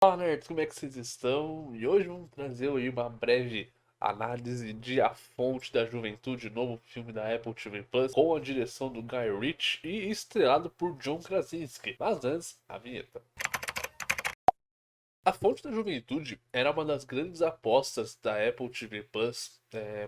Fala, nerds, como é que vocês estão? E hoje vamos trazer aí uma breve análise de A Fonte da Juventude, novo filme da Apple TV Plus, com a direção do Guy Ritchie e estrelado por John Krasinski. Mas antes, a vinheta. A Fonte da Juventude era uma das grandes apostas da Apple TV Plus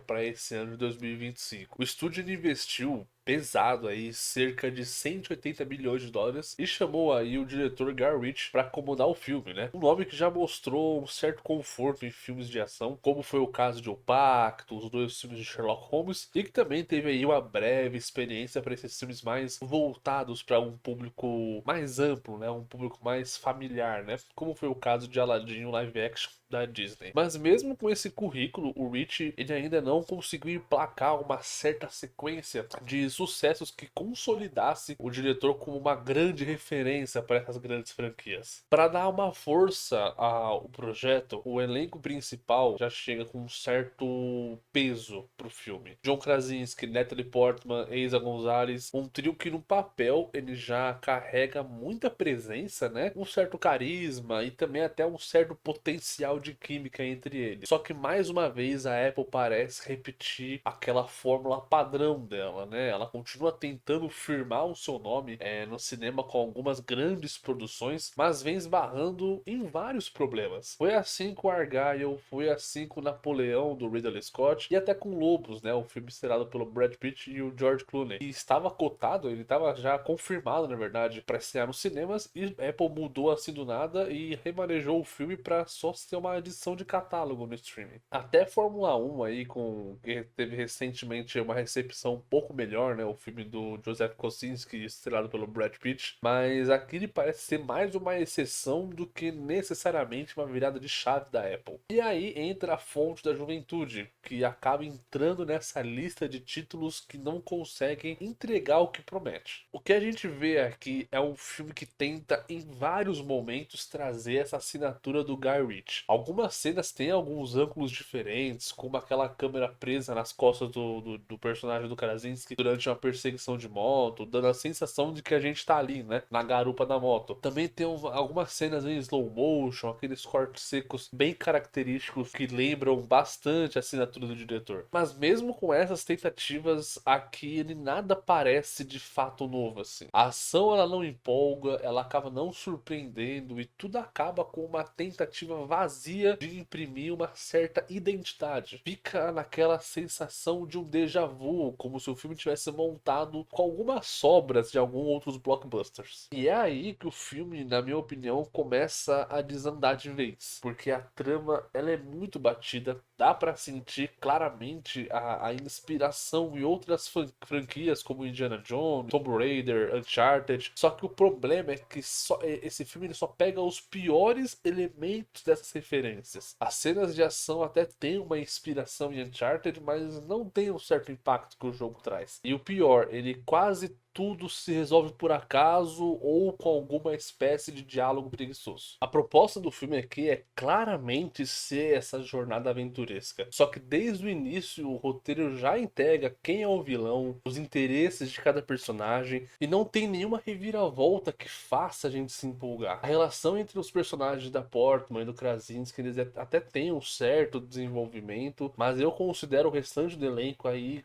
para esse ano de 2025. O estúdio investiu pesado aí, cerca de 180 milhões de dólares, e chamou aí o diretor Guy Ritchie para comandar o filme, né? Um nome que já mostrou um certo conforto em filmes de ação, como foi o caso de O Pacto, os dois filmes de Sherlock Holmes, e que também teve aí uma breve experiência para esses filmes mais voltados para um público mais amplo, né? Um público mais familiar, né? Como foi o caso de Aladdin, o live action da Disney. Mas mesmo com esse currículo, o Ritchie ele ainda não conseguiu emplacar uma certa sequência de sucessos que consolidasse o diretor como uma grande referência para essas grandes franquias. Para dar uma força ao projeto, o elenco principal já chega com um certo peso pro filme. John Krasinski, Natalie Portman, Eiza Gonzalez, um trio que no papel ele já carrega muita presença, né? Um certo carisma e também até um certo potencial de química entre eles. Só que mais uma vez a Apple parece repetir aquela fórmula padrão dela, né? Ela continua tentando firmar o seu nome no cinema com algumas grandes produções, mas vem esbarrando em vários problemas. Foi assim com Argylle, foi assim com Napoleão do Ridley Scott e até com Lobos, né? O filme estrelado pelo Brad Pitt e o George Clooney. E estava cotado, ele estava já confirmado, na verdade, para estrear nos cinemas, e a Apple mudou assim do nada e remanejou o filme para só ser uma edição de catálogo no streaming. Até Fórmula 1 aí, que teve recentemente uma recepção um pouco melhor, né? O filme do Joseph Kosinski, estrelado pelo Brad Pitt. Mas aqui ele parece ser mais uma exceção do que necessariamente uma virada de chave da Apple. E aí entra A Fonte da Juventude, que acaba entrando nessa lista de títulos que não conseguem entregar o que promete. O que a gente vê aqui é um filme que tenta em vários momentos trazer essa assinatura do Guy Ritchie. Algumas cenas têm alguns ângulos diferentes, como aquela câmera presa nas costas do personagem do Krasinski durante uma perseguição de moto, dando a sensação de que a gente tá ali, né, na garupa da moto. Também tem algumas cenas em slow motion, aqueles cortes secos bem característicos que lembram bastante a assinatura do diretor. Mas mesmo com essas tentativas, aqui ele nada parece de fato novo assim. A ação ela não empolga, ela acaba não surpreendendo e tudo acaba com uma tentativa vazia de imprimir uma certa identidade. Fica naquela sensação de um déjà vu, como se o filme tivesse montado com algumas sobras de alguns outros blockbusters. E é aí que o filme, na minha opinião, começa a desandar de vez, porque a trama ela é muito batida, dá pra sentir claramente a inspiração em outras franquias como Indiana Jones, Tomb Raider, Uncharted. Só que o problema é que esse filme ele só pega os piores elementos dessas referências. As cenas de ação até têm uma inspiração em Uncharted, mas não tem um certo impacto que o jogo traz. E o pior, ele quase tudo se resolve por acaso ou com alguma espécie de diálogo preguiçoso. A proposta do filme aqui é claramente ser essa jornada aventuresca. Só que desde o início o roteiro já entrega quem é o vilão, os interesses de cada personagem e não tem nenhuma reviravolta que faça a gente se empolgar. A relação entre os personagens da Portman e do Krasinski, eles até têm um certo desenvolvimento, mas eu considero o restante do elenco aí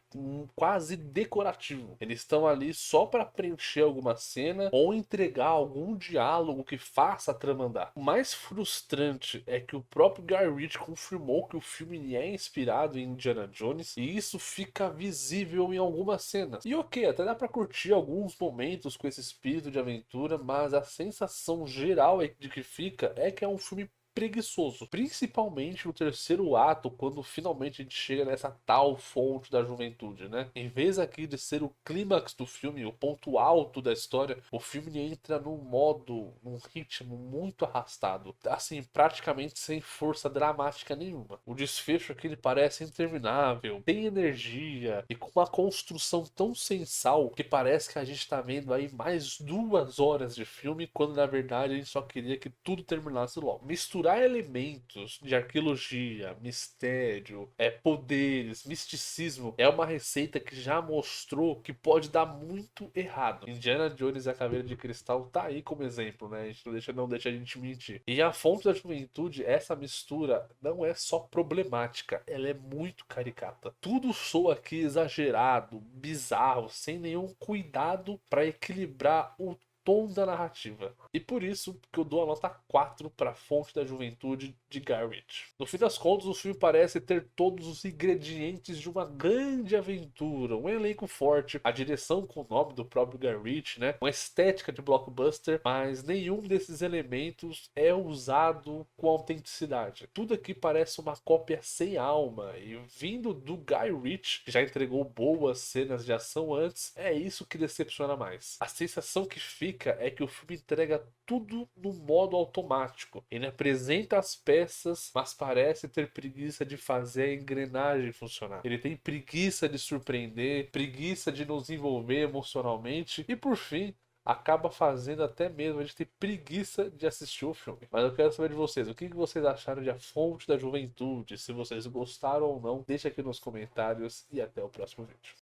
quase decorativo. Eles estão ali só para preencher alguma cena ou entregar algum diálogo que faça a trama andar. O mais frustrante é que o próprio Guy Ritchie confirmou que o filme é inspirado em Indiana Jones e isso fica visível em algumas cenas. E ok, até dá para curtir alguns momentos com esse espírito de aventura, mas a sensação geral de que fica é que é um filme preguiçoso, principalmente no terceiro ato, quando finalmente a gente chega nessa tal fonte da juventude, né? Em vez aqui de ser o clímax do filme, o ponto alto da história, o filme entra num ritmo muito arrastado, assim, praticamente sem força dramática nenhuma. O desfecho aqui ele parece interminável, tem energia e com uma construção tão sensal que parece que a gente tá vendo aí mais 2 horas de filme, quando na verdade a gente só queria que tudo terminasse logo. Misturar misturar elementos de arqueologia, mistério, poderes, misticismo, é uma receita que já mostrou que pode dar muito errado. Indiana Jones e a Caveira de Cristal tá aí como exemplo, né? A gente não deixa a gente mentir. E a Fonte da Juventude, essa mistura não é só problemática, ela é muito caricata. Tudo soa aqui exagerado, bizarro, sem nenhum cuidado para equilibrar o tom da narrativa. E por isso que eu dou a nota 4 para Fonte da Juventude de Guy Ritchie. No fim das contas, o filme parece ter todos os ingredientes de uma grande aventura, um elenco forte, a direção com o nome do próprio Guy Ritchie, né? Uma estética de blockbuster, mas nenhum desses elementos é usado com autenticidade. Tudo aqui parece uma cópia sem alma, e vindo do Guy Ritchie, que já entregou boas cenas de ação antes, é isso que decepciona mais. A sensação que fica é que o filme entrega tudo no modo automático. Ele apresenta as peças, mas parece ter preguiça de fazer a engrenagem funcionar. Ele tem preguiça de surpreender, preguiça de nos envolver emocionalmente e, por fim, acaba fazendo até mesmo a gente ter preguiça de assistir o filme. Mas eu quero saber de vocês, o que vocês acharam de A Fonte da Juventude? Se vocês gostaram ou não, deixa aqui nos comentários e até o próximo vídeo.